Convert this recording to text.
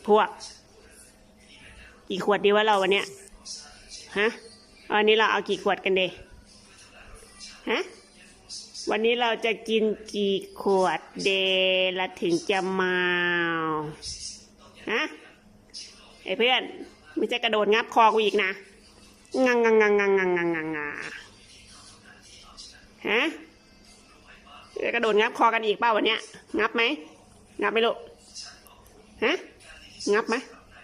พวกกี่ขวดดีวะเราวันเนี้ยฮะวันนี้เราเอากี่ขวดกันเดฮะวันนี้เราจะกินกี่ขวดเดละถึงจะเมาฮะไอ้เพื่อนไม่ใช่กระโดดงับคอกูอีกนะงังฮะจะกระโดดงับคอกันอีกเปล่าวันเนี้ยงับไหมงับไหมลูกฮะงับไหม